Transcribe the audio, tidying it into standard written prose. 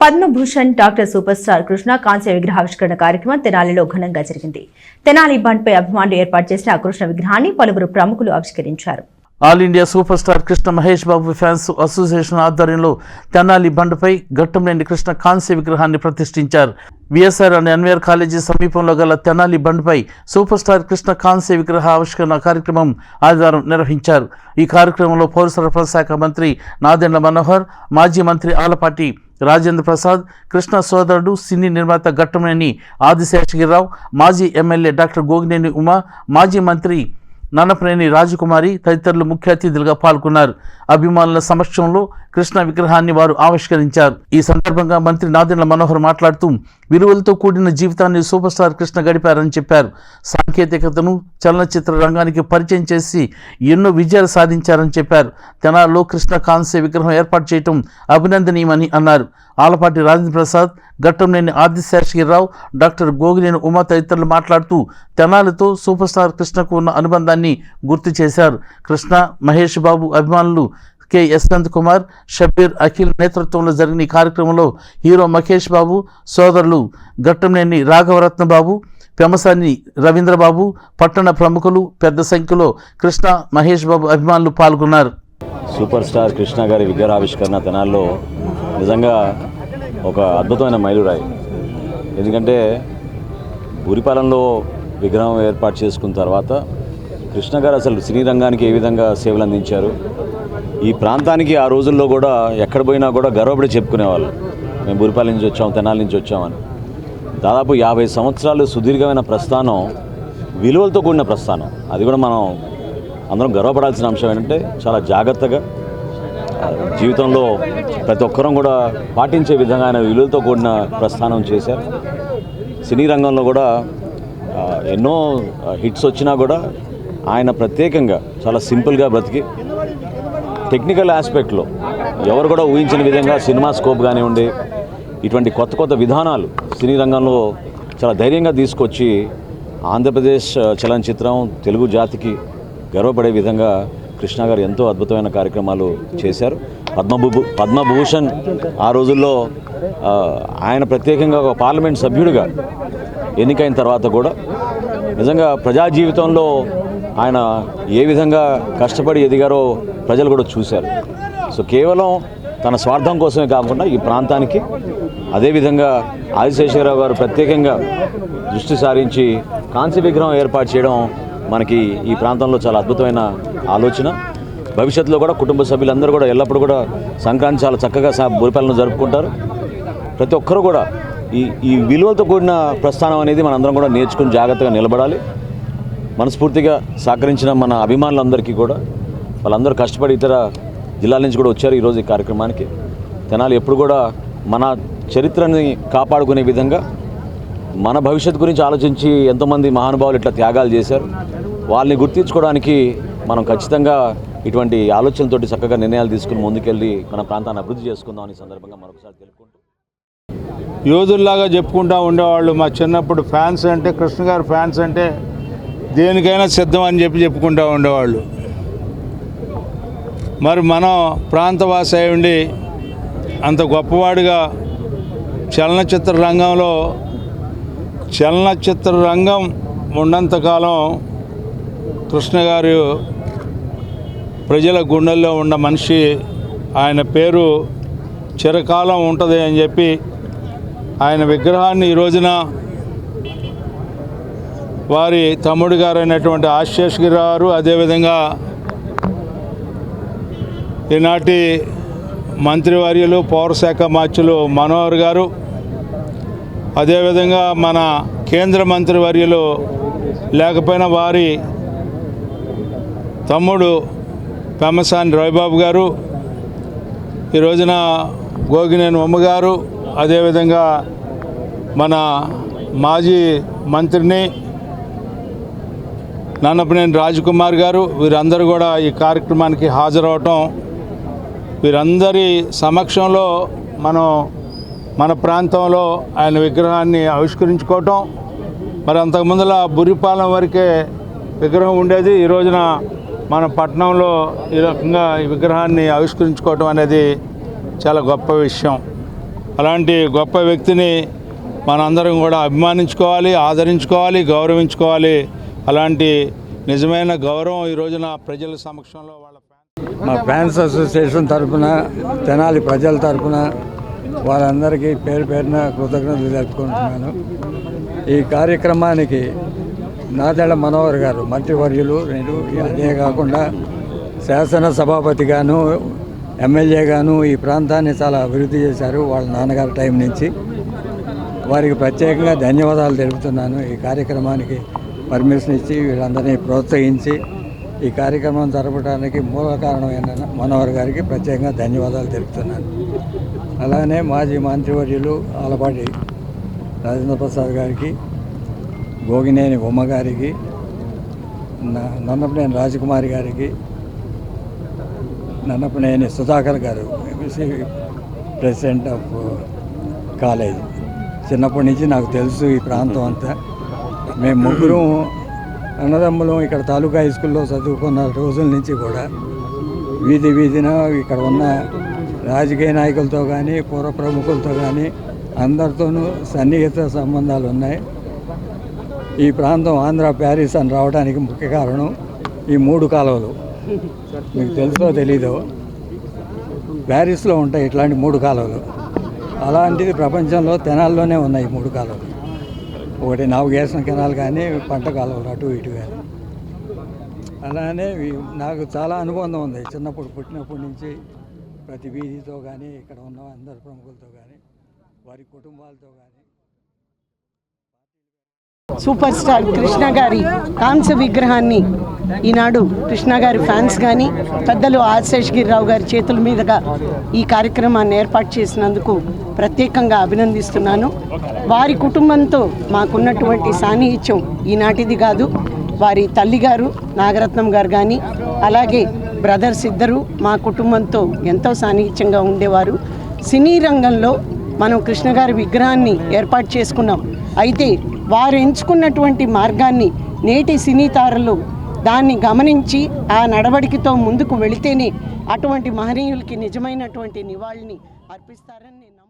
Padma Bhushan doctor super star Krishna కాంస్య విగ్రహావిష్కరణ కార్యక్రమం తెనాలిలో ఘనంగా జరిగింది. తెనాలి బండ్పై అభిమానులు ఏర్పాటు చేసిన కృష్ణ విగ్రహాన్ని పలువురు ప్రముఖులు ఆవిష్కరించారు. All India super star Krishna Mahesh Babu fans association ఆధ్వర్యంలో తెనాలి బండ్పై ఘట్టంలేని కృష్ణ కాంస్య విగ్రహాన్ని ప్రతిష్ఠించారు. విఎస్ఆర్ అండ్ ఎన్వీఆర్ కాలేజీ సమీపంలో గల తెనాలి బండ్పై సూపర్ స్టార్ కృష్ణ కాంస్య విగ్రహ ఆవిష్కరణ కార్యక్రమం ఆదివారం నిర్వహించారు. ఈ కార్యక్రమంలో పౌర సరఫరా శాఖ మంత్రి నాదెండ్ల మనోహర్, మాజీ మంత్రి ఆలపాటి రాజేంద్ర ప్రసాద్, కృష్ణ సోదరుడు సినీ నిర్మాత ఘట్టంనేని ఆదిశేషగిరిరావు, మాజీ ఎమ్మెల్యే డాక్టర్ గోగినేని ఉమా, మాజీ మంత్రి నన్నపనేని రాజకుమారి తదితరులు ముఖ్య అతిథులుగా పాల్గొన్నారు. అభిమానుల సమక్షంలో కృష్ణ విగ్రహాన్ని వారు ఆవిష్కరించారు. ఈ సందర్భంగా మంత్రి నాదెండ్ల మనోహర్ మాట్లాడుతూ విలువలతో కూడిన జీవితాన్ని సూపర్ స్టార్ కృష్ణ గడిపారని చెప్పారు. సాంకేతికతను చలనచిత్ర రంగానికి పరిచయం చేసి ఎన్నో విజయాలు సాధించారని చెప్పారు. తెనాలిలో కృష్ణ కాంస్య విగ్రహం ఏర్పాటు చేయడం అభినందనీయమని అన్నారు. ఆలపాటి రాజేంద్ర ప్రసాద్, ఘట్టంనేని ఆదిశేషగిరిరావు, డాక్టర్ గోగినేని ఉమా తదితరులు మాట్లాడుతూ తెనాలితో సూపర్ స్టార్ కృష్ణకు ఉన్న అనుబంధాన్ని గుర్తు చేశారు. కృష్ణ మహేష్ బాబు అభిమానులు కె యశ్వంత్ కుమార్, షబ్బీర్, అఖిల్ నేతృత్వంలో జరిగిన ఈ కార్యక్రమంలో హీరో మహేష్ బాబు సోదరులు ఘట్టంనేని రాఘవరత్న బాబు, పెమసాని రవీంద్రబాబు, పట్టణ ప్రముఖులు పెద్ద సంఖ్యలో కృష్ణ మహేష్ బాబు అభిమానులు పాల్గొన్నారు. సూపర్ స్టార్ కృష్ణ గారి విగ్రహావిష్కరణ తెనాల్లో నిజంగా ఒక అద్భుతమైన మైలురాయి. ఎందుకంటే బూరిపాలెంలో విగ్రహం ఏర్పాటు చేసుకున్న తర్వాత కృష్ణ గారు అసలు సినీ రంగానికి ఏ విధంగా సేవలు అందించారు, ఈ ప్రాంతానికి ఆ రోజుల్లో కూడా ఎక్కడ పోయినా కూడా గర్వపడి చెప్పుకునేవాళ్ళు, మేము బూరిపాలెం నుంచి వచ్చాము, తెనాలి నుంచి వచ్చామని. దాదాపు 50 సంవత్సరాలు సుదీర్ఘమైన ప్రస్థానం, విలువలతో కూడిన ప్రస్థానం. అది కూడా మనం అందరం గర్వపడాల్సిన అంశం ఏంటంటే చాలా జాగ్రత్తగా జీవితంలో ప్రతి ఒక్కరం కూడా పాటించే విధంగా ఆయన విలువలతో కూడిన ప్రస్థానం చేశారు. సినీ రంగంలో కూడా ఎన్నో హిట్స్ వచ్చినా కూడా ఆయన ప్రత్యేకంగా చాలా సింపుల్గా బ్రతికి టెక్నికల్ ఆస్పెక్ట్లో ఎవరు కూడా ఊహించిన విధంగా సినిమా స్కోప్ కానివ్వండి, ఇటువంటి కొత్త కొత్త విధానాలు సినీ రంగంలో చాలా ధైర్యంగా తీసుకొచ్చి ఆంధ్రప్రదేశ్ చలనచిత్రం తెలుగు జాతికి గర్వపడే విధంగా కృష్ణ గారు ఎంతో అద్భుతమైన కార్యక్రమాలు చేశారు. పద్మభూషణ్ ఆ రోజుల్లో ఆయన ప్రత్యేకంగా ఒక పార్లమెంట్ సభ్యుడిగా ఎన్నికైన తర్వాత కూడా నిజంగా ప్రజా జీవితంలో ఆయన ఏ విధంగా కష్టపడి ఎదిగారో ప్రజలు కూడా చూశారు. సో కేవలం తన స్వార్థం కోసమే కాకుండా ఈ ప్రాంతానికి, అదేవిధంగా ఆదిశేషగిరిరావు గారు ప్రత్యేకంగా దృష్టి సారించి కాంస్య విగ్రహం ఏర్పాటు చేయడం మనకి ఈ ప్రాంతంలో చాలా అద్భుతమైన ఆలోచన. భవిష్యత్తులో కూడా కుటుంబ సభ్యులందరూ కూడా ఎల్లప్పుడూ కూడా సంక్రాంతి చాలా చక్కగా బూరిపాలెంలో జరుపుకుంటారు. ప్రతి ఒక్కరూ కూడా ఈ విలువలతో కూడిన ప్రస్థానం అనేది మనందరం కూడా నేర్చుకుని జాగ్రత్తగా నిలబడాలి. మనస్ఫూర్తిగా సహకరించిన మన అభిమానులందరికీ కూడా, వాళ్ళందరూ కష్టపడి ఇతర జిల్లాల నుంచి కూడా వచ్చారు ఈరోజు ఈ కార్యక్రమానికి. తెనాలి ఎప్పుడు కూడా మన చరిత్రని కాపాడుకునే విధంగా, మన భవిష్యత్తు గురించి ఆలోచించి ఎంతోమంది మహానుభావులు ఇట్లా త్యాగాలు చేశారు. వాళ్ళని గుర్తించుకోవడానికి మనం ఖచ్చితంగా ఇటువంటి ఆలోచనలతోటి చక్కగా నిర్ణయాలు తీసుకుని ముందుకెళ్ళి మన ప్రాంతాన్ని అభివృద్ధి చేసుకుందాం అనే సందర్భంగా మరొకసారి తెలుపుకుంటూ, యోధుల్లాగా చెప్పుకుంటూ ఉండేవాళ్ళు. మా చిన్నప్పుడు ఫ్యాన్స్ అంటే, కృష్ణ గారు ఫ్యాన్స్ అంటే దేనికైనా సిద్ధం అని చెప్పుకుంటూ ఉండేవాళ్ళు. మరి మనం ప్రాంతవాసి అయి ఉండి అంత గొప్పవాడిగా చలనచిత్ర రంగం ఉన్నంతకాలం కృష్ణ గారు ప్రజల గుండెల్లో ఉన్న మనిషి. ఆయన పేరు చిరకాలం ఉంటుంది అని చెప్పి ఆయన విగ్రహాన్ని ఈ రోజున వారి తమ్ముడు గారు అయినటువంటి ఆదిశేషగిరి గారు, అదేవిధంగా ఈనాటి మంత్రివర్యులు పౌరశాఖ మంత్రులు మనోహర్ గారు, అదేవిధంగా మన కేంద్ర మంత్రివర్యులు లేకపోయినా వారి తమ్ముడు పెమసాని రవిబాబు గారు, ఈ రోజున గోగినేని ఉమ్మ గారు, అదేవిధంగా మన మాజీ మంత్రిని నన్నపనేని రాజకుమార్ గారు, వీరందరూ కూడా ఈ కార్యక్రమానికి హాజరవటం, వీరందరి సమక్షంలో మనం మన ప్రాంతంలో ఆయన విగ్రహాన్ని ఆవిష్కరించుకోవటం. మరి అంతకుముందులా బురిపాలెం వరకే విగ్రహం ఉండేది. ఈ రోజున మన పట్టణంలో ఈ రకంగా ఈ విగ్రహాన్ని ఆవిష్కరించుకోవటం అనేది చాలా గొప్ప విషయం. అలాంటి గొప్ప వ్యక్తిని మనందరం కూడా అభిమానించుకోవాలి, ఆదరించుకోవాలి, గౌరవించుకోవాలి. అలాంటి నిజమైన గౌరవం ఈ రోజున ప్రజల సమక్షంలో వాళ్ళ మా ఫ్యాన్స్ అసోసియేషన్ తరఫున, తెనాలి ప్రజల తరఫున వారందరికీ పేరు పేరున కృతజ్ఞతలు తెలుపుకుంటున్నాను. ఈ కార్యక్రమానికి నాదెళ్ల మనోహర్ గారు మంత్రివర్యులు, నేను అదే కాకుండా శాసనసభాపతిగాను ఎమ్మెల్యేగాను ఈ ప్రాంతాన్ని చాలా అభివృద్ధి చేశారు వాళ్ళ నాన్నగారి టైం నుంచి. వారికి ప్రత్యేకంగా ధన్యవాదాలు తెలుపుతున్నాను. ఈ కార్యక్రమానికి పర్మిషన్ ఇచ్చి వీళ్ళందరినీ ప్రోత్సహించి ఈ కార్యక్రమం జరపడానికి మూల కారణమైన మనోహర్ గారికి ప్రత్యేకంగా ధన్యవాదాలు తెలుపుతున్నాను. అలానే మాజీ మంత్రివర్యులు ఆలపాటి రాజేంద్ర ప్రసాద్ గారికి, గోగినేని ఉమ్మ గారికి, నన్నపనేని రాజకుమారి గారికి, నన్నపనేని సుధాకర్ గారు ప్రెసిడెంట్ ఆఫ్ కాలేజ్. చిన్నప్పటి నుంచి నాకు తెలుసు ఈ ప్రాంతం అంతా. మేము ముగ్గురం అన్నదమ్ములం ఇక్కడ తాలూకా హై స్కూల్లో చదువుకున్న రోజుల నుంచి కూడా వీధిన ఇక్కడ ఉన్న రాజకీయ నాయకులతో కానీ పూర్వ ప్రముఖులతో కానీ అందరితోనూ సన్నిహిత సంబంధాలు ఉన్నాయి. ఈ ప్రాంతం ఆంధ్ర ప్యారిస్ అని రావడానికి ముఖ్య కారణం ఈ 3 కాలువలు. మీకు తెలుసో తెలీదో, ప్యారిస్లో ఉంటాయి ఇట్లాంటి 3 కాలువలు. అలాంటిది ప్రపంచంలో తెనాల్లోనే ఉన్నాయి 3 కాలువలు. ఒకటి నావిగేషన్ కెనాల్ కానీ, పంట కాలువలు అటు ఇటు కానీ. అలానే నాకు చాలా అనుబంధం ఉంది చిన్నప్పుడు, పుట్టినప్పటి నుంచి ప్రతి వీధితో కానీ, ఇక్కడ ఉన్న అందరి ప్రముఖులతో కానీ, వారి కుటుంబాలతో కానీ. సూపర్ స్టార్ కృష్ణ గారి కాంస్య విగ్రహాన్ని ఈనాడు కృష్ణ గారి ఫ్యాన్స్ కానీ పెద్దలు ఆశేషగిరిరావు గారి చేతుల మీదుగా ఈ కార్యక్రమాన్ని ఏర్పాటు చేసినందుకు ప్రత్యేకంగా అభినందిస్తున్నాను. వారి కుటుంబంతో మాకున్నటువంటి సాన్నిహిత్యం ఈనాటిది కాదు. వారి తల్లిగారు నాగరత్నం గారు కానీ, అలాగే బ్రదర్స్ ఇద్దరు మా కుటుంబంతో ఎంతో సాన్నిహిత్యంగా ఉండేవారు. సినీ రంగంలో మనం కృష్ణ గారి విగ్రహాన్ని ఏర్పాటు చేసుకున్నాం. అయితే వారు ఎంచుకున్నటువంటి మార్గాన్ని నేటి సినీ తారలు దాన్ని గమనించి ఆ నడవడికతో ముందుకు వెళితేనే అటువంటి మహనీయులకి నిజమైనటువంటి నివాళిని అర్పిస్తారని నేను